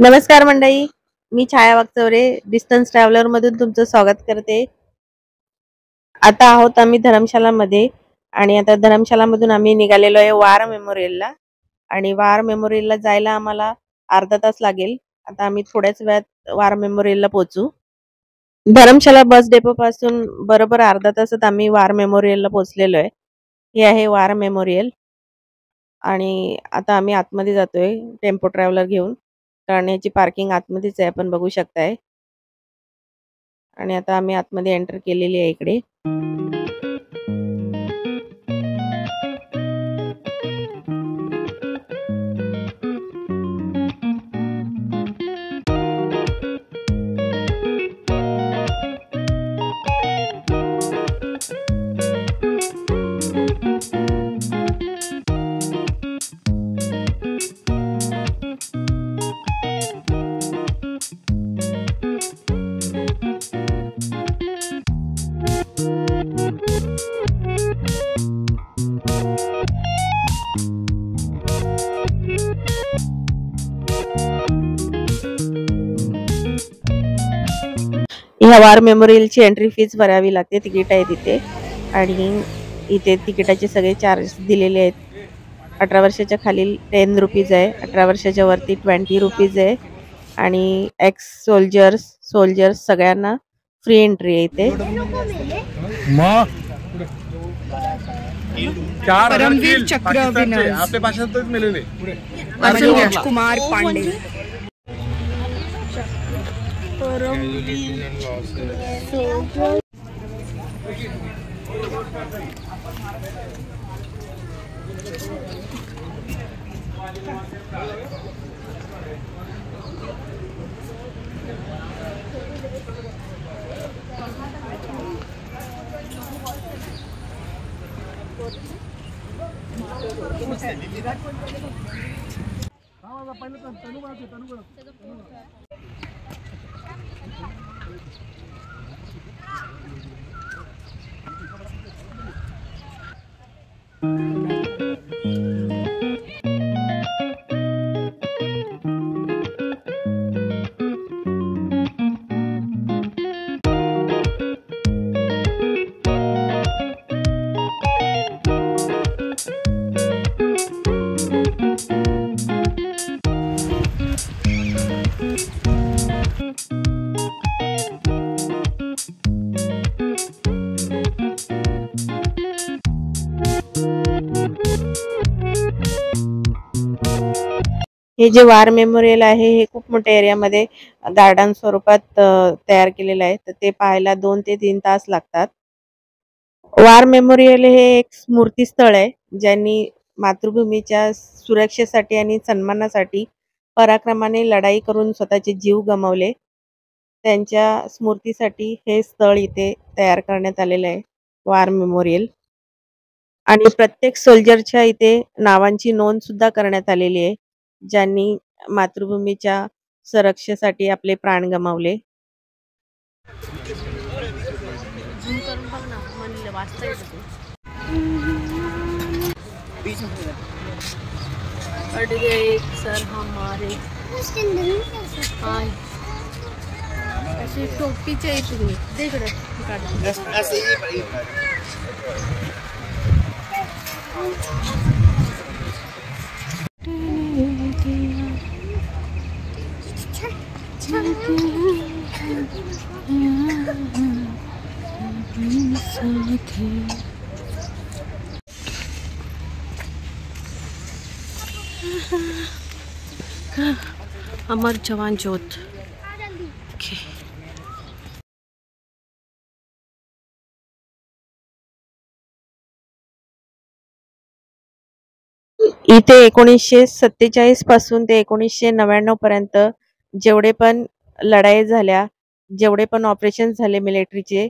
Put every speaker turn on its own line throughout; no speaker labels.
नमस्कार मंडळी, मी छाया Waghchaure distance traveller मधून तुमचं स्वागत करते। आता आहोत आम्ही धर्मशालामध्ये आणि आता धर्मशालामधून आम्ही निघालेलो आहे वार मेमोरियलला आणि वार मेमोरियलला जायला आम्हाला अर्धा तास लागेल। आता आम्ही थोड्याच वेळात वार मेमोरियलला पोहोचू। धर्मशाला बस डेपो पासून बरोबर अर्धा तासात आम्ही वार मेमोरियलला पोहोचलेलो आहे। हे आहे वार मेमोरियल आणि आता आम्ही आतमध्ये जातोय टेम्पो ट्रॅव्हलर घेऊन, कारण याची पार्किंग आतमध्येच आहे, आपण बघू शकताय। आणि आता आम्ही आतमध्ये एंटर केलेली आहे इकडे। ह्या वार मेमोरियलची एंट्री फीस भरावी लागते, तिकीट आहे तिथे। आणि इथे तिकिटाचे सगळे चार्जेस दिलेले आहेत। 18 वर्षाच्या खालील 10 रुपीज आहे, 18 वर्षाच्या वरती 20 रुपीज आहे आणि एक्स सोल्जर्स सगळ्यांना फ्री एंट्री आहे इथे।
परमवीर चक्र आपल्या भाषेतच मिळाले राजकुमार पांडे।
हे जे वार मेमोरियल आहे हे खूप मोठ्या एरियामध्ये गार्डन स्वरूपात तयार केलेलं आहे, तर ते पाहायला 2 ते 3 तास लागतात। वार मेमोरियल हे एक स्मृती स्थळ आहे, ज्यांनी मातृभूमीच्या सुरक्षेसाठी आणि सन्मानासाठी पराक्रमाने लढाई करून स्वतःचे जीव गमावले, त्यांच्या स्मृतीसाठी हे स्थळ इथे तयार करण्यात आलेलं आहे, वार मेमोरियल। आणि प्रत्येक सोल्जरच्या इथे नावांची नोंद सुद्धा करण्यात आलेली आहे, ज्यांनी मातृभूमीच्या सुरक्षेसाठी आपले प्राण गमावले। सर हमारे
ऐसे टोपीचे तुम्ही देख
अमर जवान ज्योत। इथे 1947 पासून ते 1999 पर्यंत जेवढे पण लढाई झाल्या, जेवढे पण ऑपरेशन झाले मिलिटरीचे,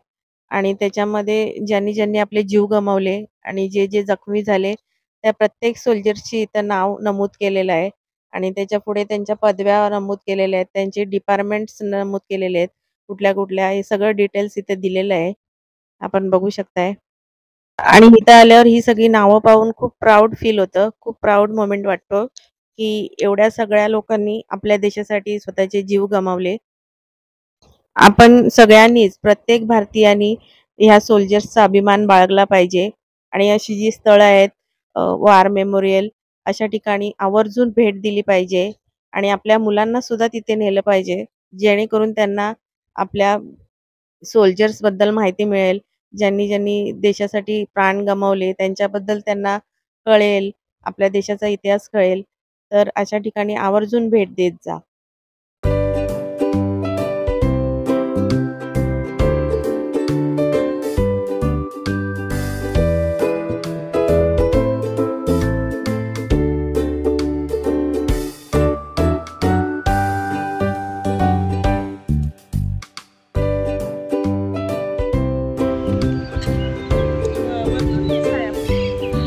आणि त्याच्यामध्ये ज्यांनी ज्यांनी आपले जीव गमावले आणि जे जे जखमी झाले, त्या प्रत्येक सोल्जरची इथं नाव नमूद केलेलं आहे। आणि त्याच्या पुढे त्यांच्या पदव्या नमूद केलेल्या आहेत, त्यांचे डिपार्टमेंट्स नमूद केलेले आहेत, कुठल्या कुठल्या, हे सगळं डिटेल्स इथे दिलेलं आहे, आपण बघू शकताय। आणि इथं आल्यावर ही सगळी नावं पाहून खूप प्राउड फील होतं, खूप प्राउड मोमेंट वाटतो की एवढ्या सगळ्या लोकांनी आपल्या देशासाठी स्वतःचे जीव गमावले. आपण सगळ्यांनीच, प्रत्येक भारतीयांनी ह्या सोल्जर्सचा अभिमान बाळगला पाहिजे आणि अशी जी स्थळं आहेत, वॉर मेमोरियल, अशा ठिकाणी आवर्जून भेट दिली पाहिजे आणि आपल्या मुलांना सुद्धा तिथे नेलं पाहिजे, जेणेकरून त्यांना आपल्या सोल्जर्स बद्दल माहिती मिळेल. ज्यांनी ज्यांनी देशासाठी प्राण गमावले त्यांच्याबद्दल त्यांना कळेल, आपल्या देशाचा इतिहास कळेल. तर अशा ठिकाणी आवर्जून भेट देत जा.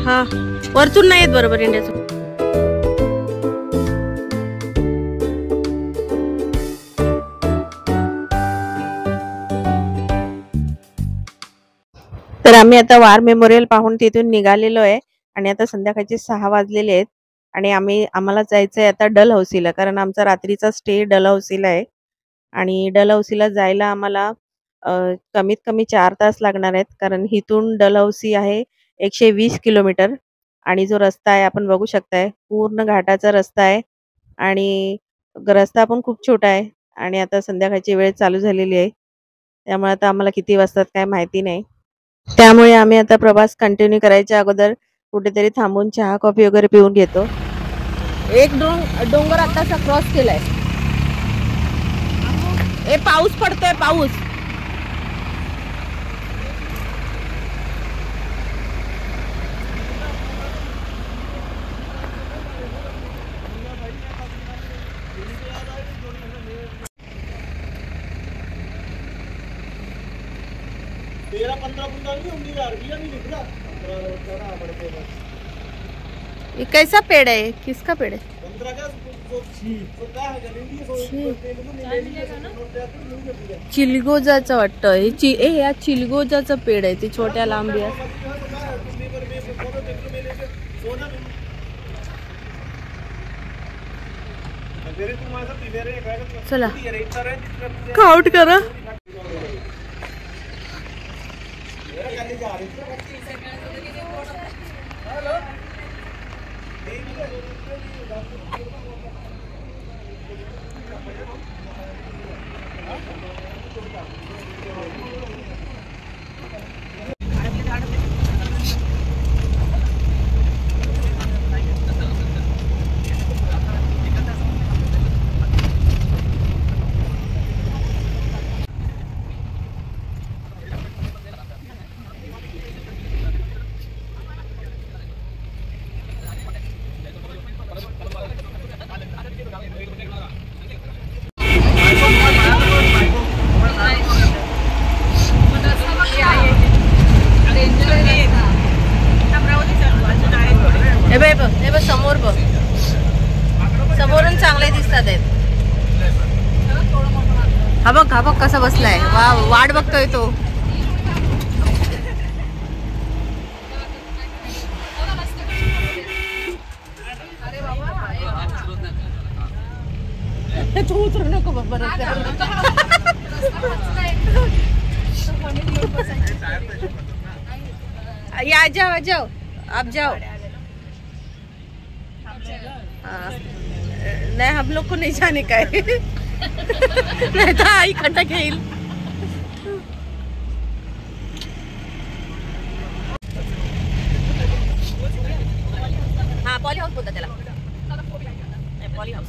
हा, वरतून नाही येत बरोबर इंडियाचं. तर आम्ही आता वार मेमोरियल पाहून तिथून निघालेलो आहे आणि आता संध्याकाळचे 6 वाजलेले आहेत आणि आम्हाला जायचं आहे आता डलहौसीला, कारण आमचा रात्रीचा स्टे डलहौसीला आहे आणि डलहौसीला जायला आम्हाला कमीत कमी 4 तास लागणार आहेत, कारण इथून डलहौसी आहे 120 किलोमीटर आणि जो रस्ता आहे आपण बघू शकताय, पूर्ण घाटाचा रस्ता आहे आणि रस्ता पण खूप छोटा आहे आणि आता संध्याकाळची वेळ चालू झालेली आहे, त्यामुळे आता आम्हाला किती वाजतात काय माहिती नाही. त्यामुळे आम्ही आता प्रवास कंटिन्यू करायच्या अगोदर कुठेतरी थांबून चहा कॉफी वगैरे पिऊन घेतो. एक डोंगर आताचा क्रॉस केलाय. पाऊस पडतोय, पाऊस. ये कैसा पेड़ है? किसका पेड़ है? चिलगोजाचं वाटतं. या चिलगोजाचं पेड़ आहे, ते छोट्या लांबी आहे. चला काउंट करा. समोर बघ, समोरून चांगले दिसतात आहेत. हा बघ कसा बसलाय. वाट बघतोय तो. तू उतरू नको बरं. आ जाओ आप जाओ. नहीं, हम लोग को नहीं जाने का है. नहीं तो आई खटक येईल. हाँ, पॉली हाऊस बोलतात त्याला. Poly house.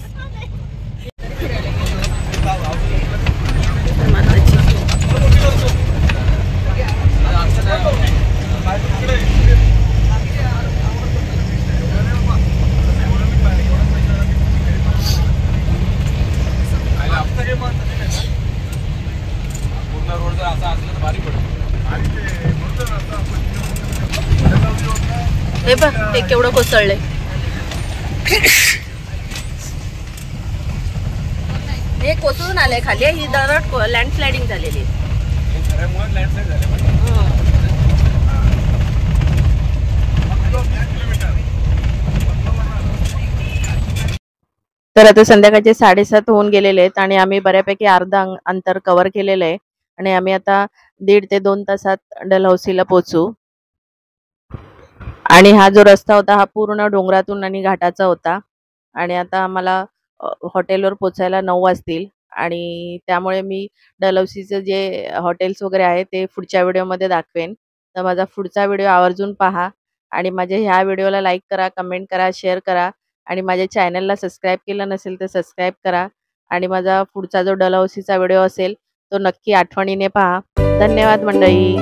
हे बघ ते केवढं कोसळलंय. हे कोसळून आलंय खाली. ही दरड लँडस्लायडिंग झालेली. तर आता संध्याकाळचे 7:30 होऊन गेलेले आहेत आणि आम्ही बऱ्यापैकी अर्धा अंतर कव्हर केलेलं आहे आणि आम्ही आता 1.5 ते 2 तासात डलहौसीला पोहोचू. आणि हा जो रस्ता होता हा पूर्ण डोंगरातून आणि घाटाचा होता आणि आता आम्हाला हॉटेलवर पोचायला 9 वाजतील आणि त्यामुळे मी डलहौसीचे जे हॉटेल्स वगैरे आहेत ते पुढच्या व्हिडिओमध्ये दाखवेन. तर माझा पुढचा व्हिडिओ आवर्जून पहा आणि माझ्या ह्या व्हिडिओला लाईक करा, कमेंट करा, शेअर करा आणि माझ्या चॅनलला सबस्क्राईब केलं नसेल तर सबस्क्राईब करा आणि माझा पुढचा जो डलहौसीचा व्हिडिओ असेल तो नक्की आठवणीने पहा. धन्यवाद मंडळी.